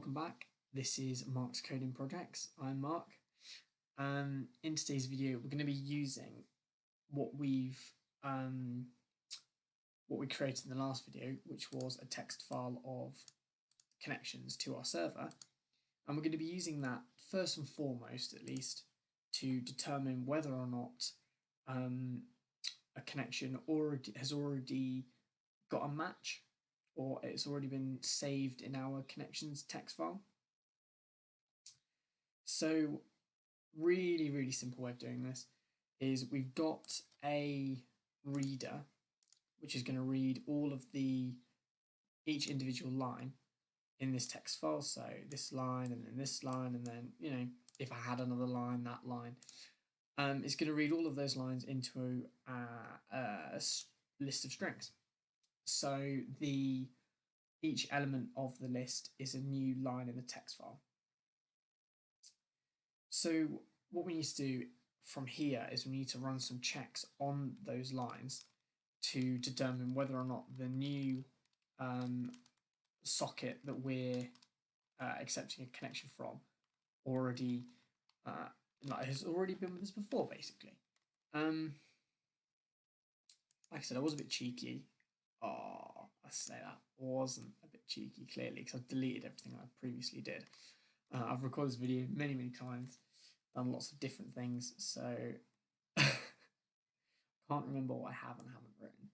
welcome back. This is Mark's Coding Projects. I'm Mark. In today's video, we're going to be using what we created in the last video, which was a text file of connections to our server, and we're going to be using that first and foremost, at least, to determine whether or not a connection has already got a match, or it's already been saved in our connections text file. So really simple way of doing this is we've got a reader which is going to read all of each individual line in this text file. So this line and then this line, and then, you know, if I had another line, that line. It's going to read all of those lines into a list of strings. So each element of the list is a new line in the text file. So what we need to do from here is we need to run some checks on those lines to determine whether or not the new socket that we're accepting a connection from has already been with us before, basically. Like I said, I was a bit cheeky. I say that wasn't a bit cheeky, clearly, because I've deleted everything I previously did. I've recorded this video many times, done lots of different things, so can't remember what I have and haven't written.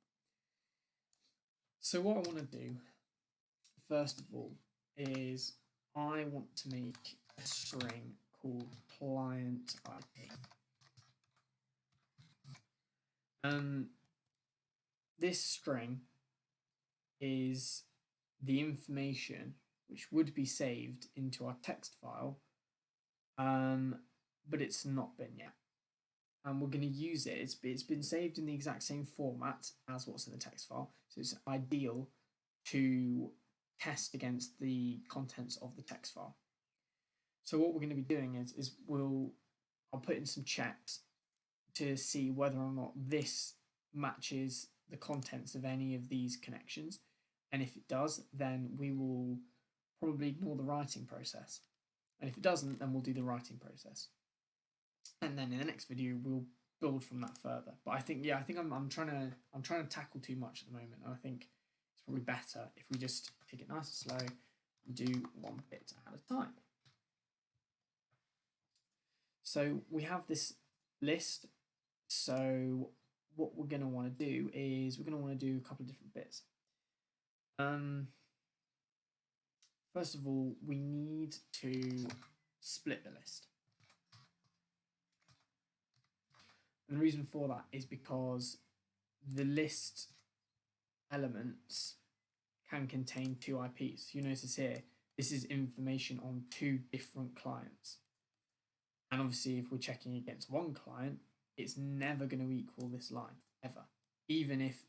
So what I want to do, first of all, is I want to make a string called client IP. This string is the information which would be saved into our text file, but it's not been yet. And we're going to use it. It's been saved in the exact same format as what's in the text file, so it's ideal to test against the contents of the text file. So what we're going to be doing is I'll put in some checks to see whether or not this matches the contents of any of these connections, and if it does, then we will probably ignore the writing process, and if it doesn't, then we'll do the writing process, and then in the next video we'll build from that further. But I think I'm trying to tackle too much at the moment, and I think it's probably better if we just take it nice and slow and do one bit at a time. So we have this list. So what we're going to want to do is we're going to want to do a couple of different bits. First of all, we need to split the list. And the reason for that is because the list elements can contain two IPs. You notice here, this is information on two different clients. And obviously, if we're checking against one client, it's never going to equal this line, ever. Even if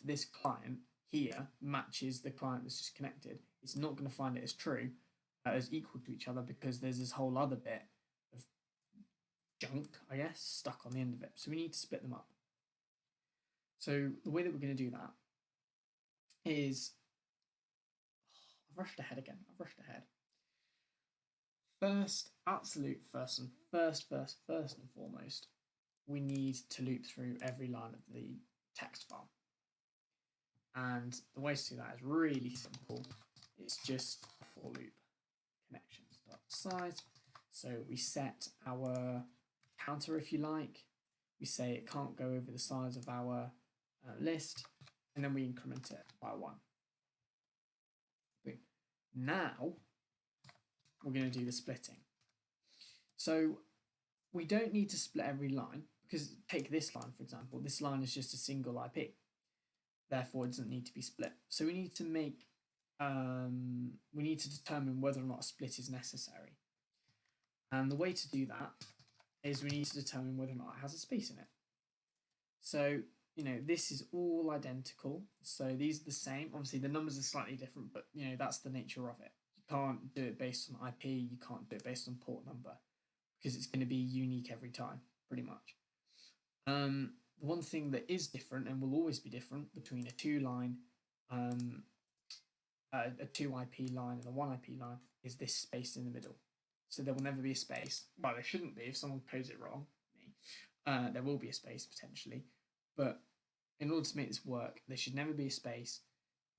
this client here matches the client that's just connected, it's not going to find it as true, as equal to each other, because there's this whole other bit of junk, I guess, stuck on the end of it. So we need to split them up. So the way that we're going to do that is, I've rushed ahead again. First and foremost, we need to loop through every line of the text file. And the way to do that is really simple. It's just a for loop connections.size. So we set our counter, if you like. We say it can't go over the size of our list, and then we increment it by 1. Now we're going to do the splitting. So we don't need to split every line, because take this line, for example. This line is just a single IP. Therefore, it doesn't need to be split. So we need to determine whether or not a split is necessary. And the way to do that is we need to determine whether or not it has a space in it. So, you know, this is all identical. So these are the same. Obviously, the numbers are slightly different, but, you know, that's the nature of it. You can't do it based on IP. You can't do it based on port number, because it's going to be unique every time, pretty much. The one thing that is different and will always be different between a 2-line a 2 IP line and a 1 IP line is this space in the middle. So there will never be a space. Well, there shouldn't be if someone codes it wrong. There will be a space potentially, but in order to make this work, there should never be a space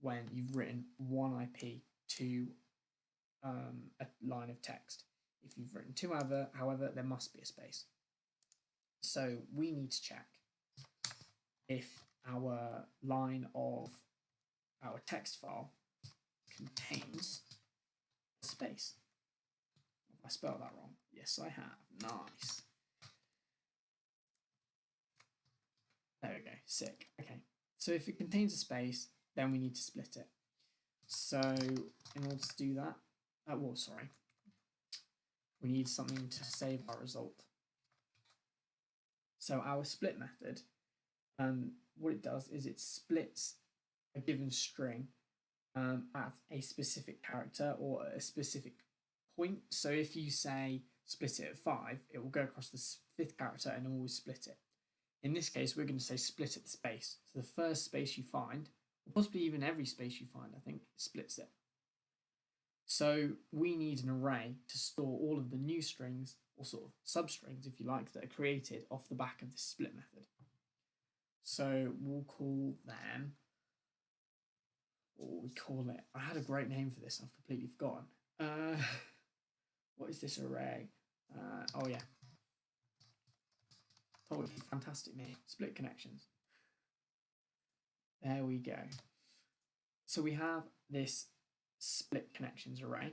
when you've written 1 IP to a line of text. If you've written 2, however, there must be a space. So we need to check if our line of our text file contains a space. Have I spelled that wrong? Yes, I have. Nice. There we go. Sick. Okay. So if it contains a space, then we need to split it. So in order to do that, we need something to save our result. So our split method, what it does is it splits a given string at a specific character or at a specific point. So if you say split it at 5, it will go across the 5th character and always split it. In this case, we're going to say split at the space. So the first space you find, or possibly even every space you find, I think, splits it. So we need an array to store all of the new strings, or sort of substrings, if you like, that are created off the back of this split method. So we'll call them, what we call it? I had a great name for this, I've completely forgotten. What is this array? Oh yeah. Totally fantastic name. Split connections. There we go. So we have this split connections array,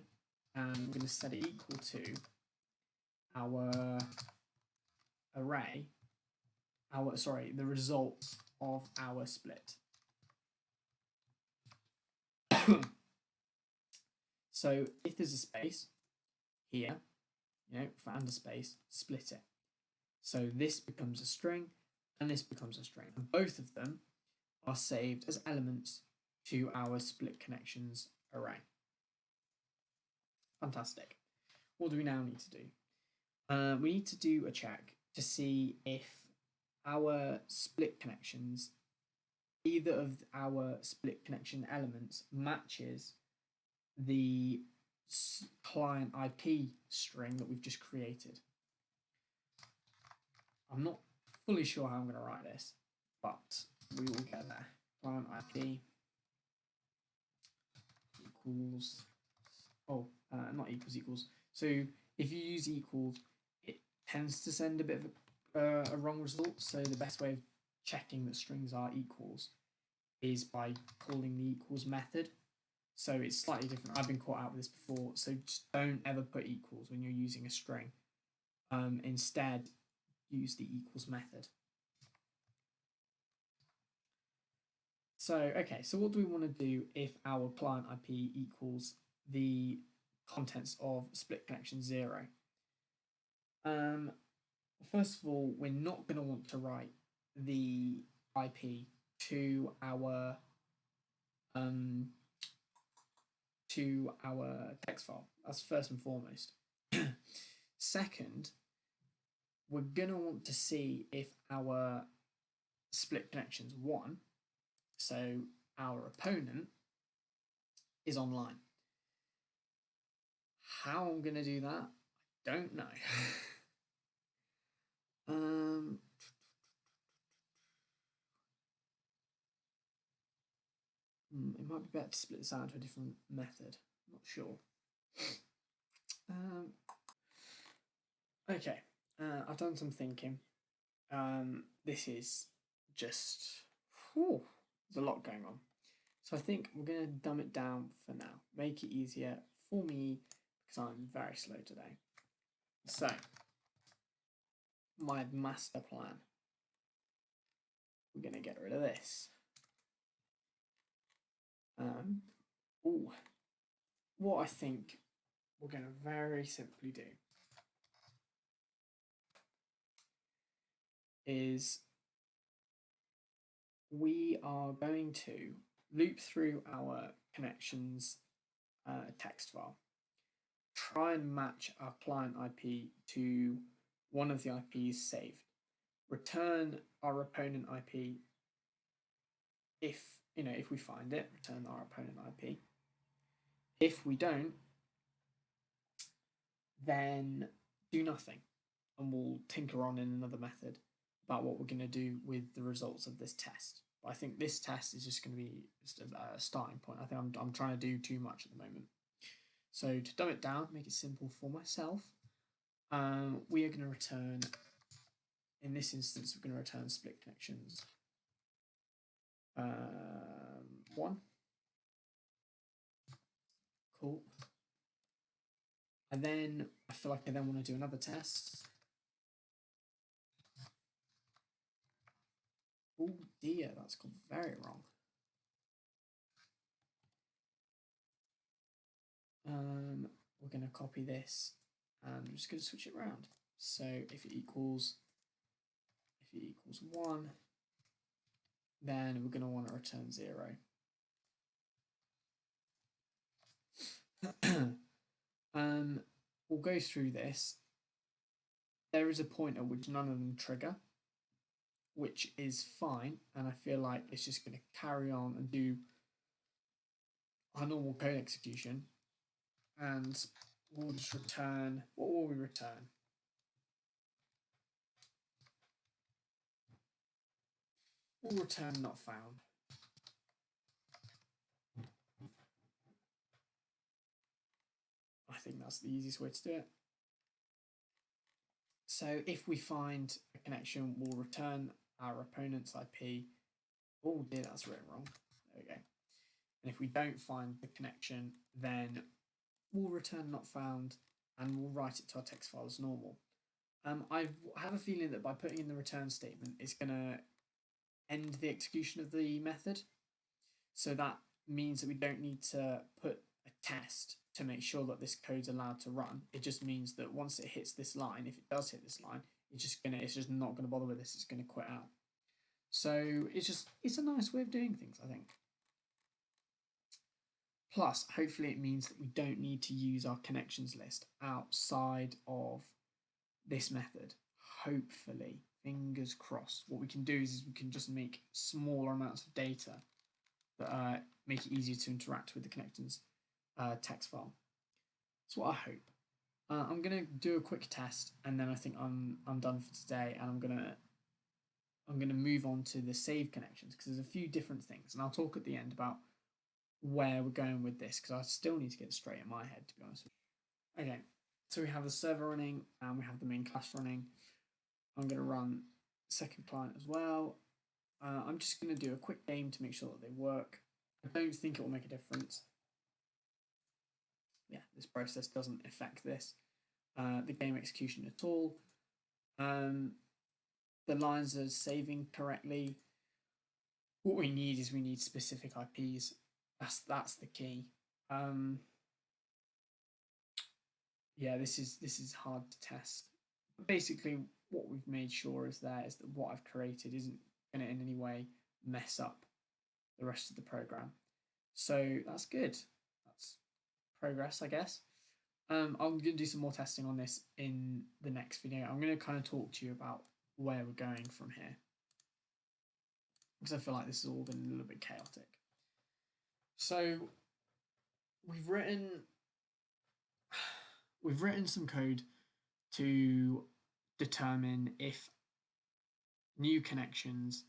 and we're going to set it equal to our array, the results of our split. So if there's a space here, for and a space, split it. So this becomes a string and this becomes a string. And both of them are saved as elements to our split connections array. Fantastic. What do we now need to do? We need to do a check to see if our split connections, either of our split connection elements matches the client IP string that we've just created. I'm not fully sure how I'm going to write this, but we will get there. Client IP equals, not equals. So if you use equals, it tends to send a bit of a wrong result. So the best way of checking that strings are equals is by calling the equals method. So it's slightly different. I've been caught out with this before. So just don't ever put equals when you're using a string. Instead, use the equals method. So, okay, so what do we want to do if our client IP equals the contents of split connection 0? First of all, we're not going to want to write the IP to our text file. That's first and foremost. Second, we're going to want to see if our split connections 1, so our opponent, is online. How I'm going to do that, I don't know. It might be better to split this out into a different method. I'm not sure. Okay, I've done some thinking. This is just, there's a lot going on. So I think we're going to dumb it down for now, make it easier for me because I'm very slow today. So, my master plan. We're going to get rid of this. What I think we're going to very simply do is we are going to loop through our connections text file, try and match our client IP to one of the IPs saved, return our opponent IP if we find it, return our opponent IP, If we don't, then do nothing, and we'll tinker on in another method about what we're going to do with the results of this test. But I think this test is just going to be just a starting point. I think I'm trying to do too much at the moment. So to dumb it down, make it simple for myself, we are going to return, in this instance, we're going to return split connections 1. Cool. And then I feel like I then want to do another test. Oh dear, that's gone very wrong. We're going to copy this and I'm just going to switch it around. So if it equals 1, then we're going to want to return 0. We'll go through this. There is a point at which none of them trigger, which is fine, and I feel like it's just going to carry on and do our normal code execution, and we'll just return, what will we return? We'll return not found. I think that's the easiest way to do it. So if we find a connection, we'll return our opponent's IP. Oh dear, that's written wrong. There we go. And if we don't find the connection, then we'll return not found and we'll write it to our text file as normal. I have a feeling that by putting in the return statement, it's going to end the execution of the method. So that means that we don't need to put a test to make sure that this code's allowed to run. It just means that once it hits this line, if it does hit this line, it's just not going to bother with this. It's going to quit out. So it's a nice way of doing things, I think. Plus, hopefully it means that we don't need to use our connections list outside of this method. Hopefully, fingers crossed. What we can do is we can just make smaller amounts of data that make it easier to interact with the connections text file. That's what I hope. I'm gonna do a quick test, and then I think I'm done for today, and I'm gonna move on to the save connections because there's a few different things, and I'll talk at the end about where we're going with this because I still need to get it straight in my head, to be honest with you. Okay, so we have the server running and we have the main class running. I'm going to run second client as well. I'm just going to do a quick game to make sure that they work. I don't think it will make a difference. Yeah, this process doesn't affect this, the game execution at all. The lines are saving correctly. What we need is we need specific IPs. That's the key. Yeah, this is hard to test. But basically, what we've made sure is that what I've created isn't going to in any way mess up the rest of the program. So that's good. That's progress, I guess. I'm going to do some more testing on this in the next video. I'm going to kind of talk to you about where we're going from here, because I feel like this has all been a little bit chaotic. So we've written some code to determine if new connections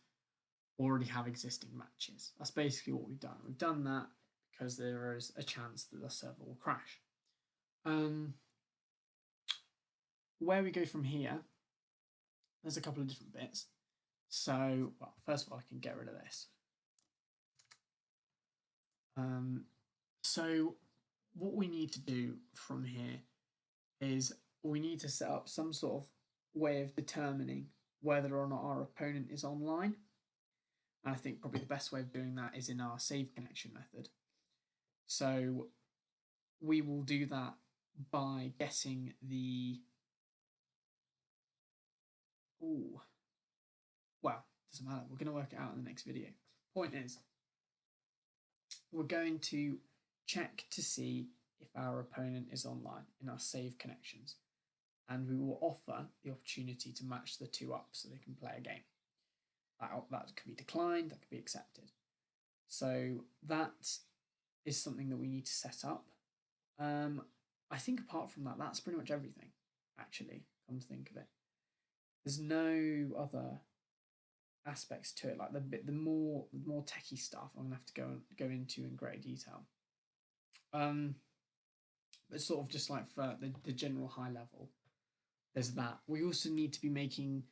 already have existing matches. That's basically what we've done. We've done that because there is a chance that the server will crash. Where we go from here, there's a couple of different bits. So, well, first of all, I can get rid of this. So what we need to do from here is we need to set up some sort of way of determining whether or not our opponent is online. And I think probably the best way of doing that is in our save connection method. So we will do that by guessing the... Well, doesn't matter. We're going to work it out in the next video. Point is, we're going to check to see if our opponent is online in our save connections. And we will offer the opportunity to match the two up so they can play a game. That can be declined, that can be accepted. So that is something that we need to set up. I think apart from that, that's pretty much everything. Actually, come to think of it, there's no other aspects to it. Like the more techie stuff, I'm gonna have to go into in greater detail. But sort of just like for the general high level, there's that. We also need to be making.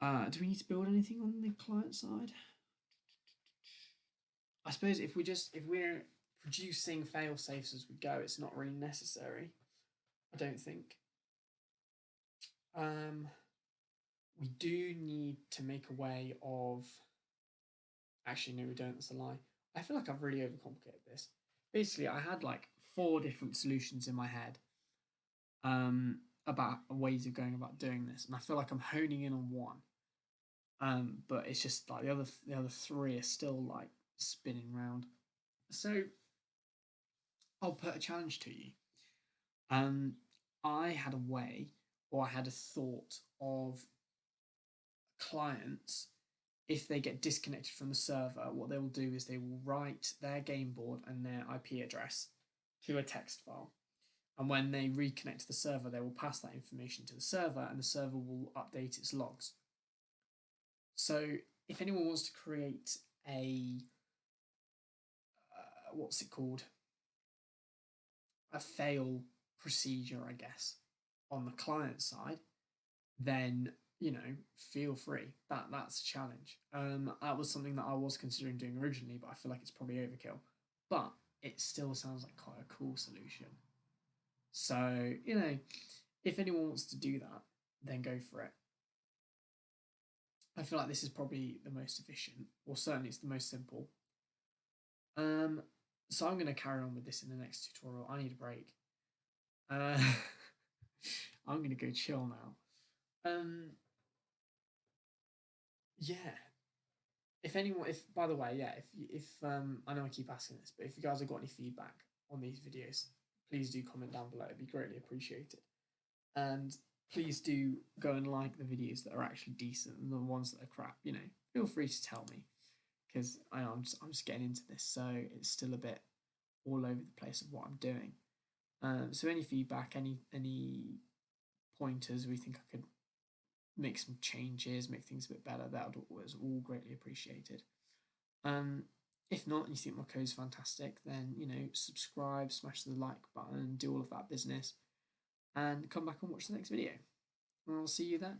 Do we need to build anything on the client side? I suppose if we're producing fail safes as we go, it's not really necessary. I don't think. We do need to make a way of. Actually, no, we don't. That's a lie. I feel like I've really overcomplicated this. Basically, I had like 4 different solutions in my head about ways of going about doing this, and I feel like I'm honing in on one. But it's just like the other 3 are still like spinning round. So I'll put a challenge to you. I had a way, or I had a thought of clients, if they get disconnected from the server, what they will do is they will write their game board and their IP address to a text file. And when they reconnect to the server, they will pass that information to the server, and the server will update its logs. So if anyone wants to create a what's it called? A fail procedure, I guess, on the client side, then feel free. That's a challenge. That was something that I was considering doing originally, but I feel like it's probably overkill. But it still sounds like quite a cool solution. So if anyone wants to do that, then go for it. I feel like this is probably the most efficient, or certainly it's the most simple. So I'm going to carry on with this in the next tutorial. I need a break. I'm going to go chill now. Yeah. If by the way, yeah, if I know I keep asking this, but if you guys have got any feedback on these videos, please do comment down below. It'd be greatly appreciated. And please do go and like the videos that are actually decent, and the ones that are crap, feel free to tell me, because I'm just getting into this, so it's still a bit all over the place of what I'm doing. So any feedback, any pointers we think I could make some changes, make things a bit better, that was all greatly appreciated. If not, and you think my code's fantastic, then subscribe, smash the like button, do all of that business, and come back and watch the next video. And I'll see you then.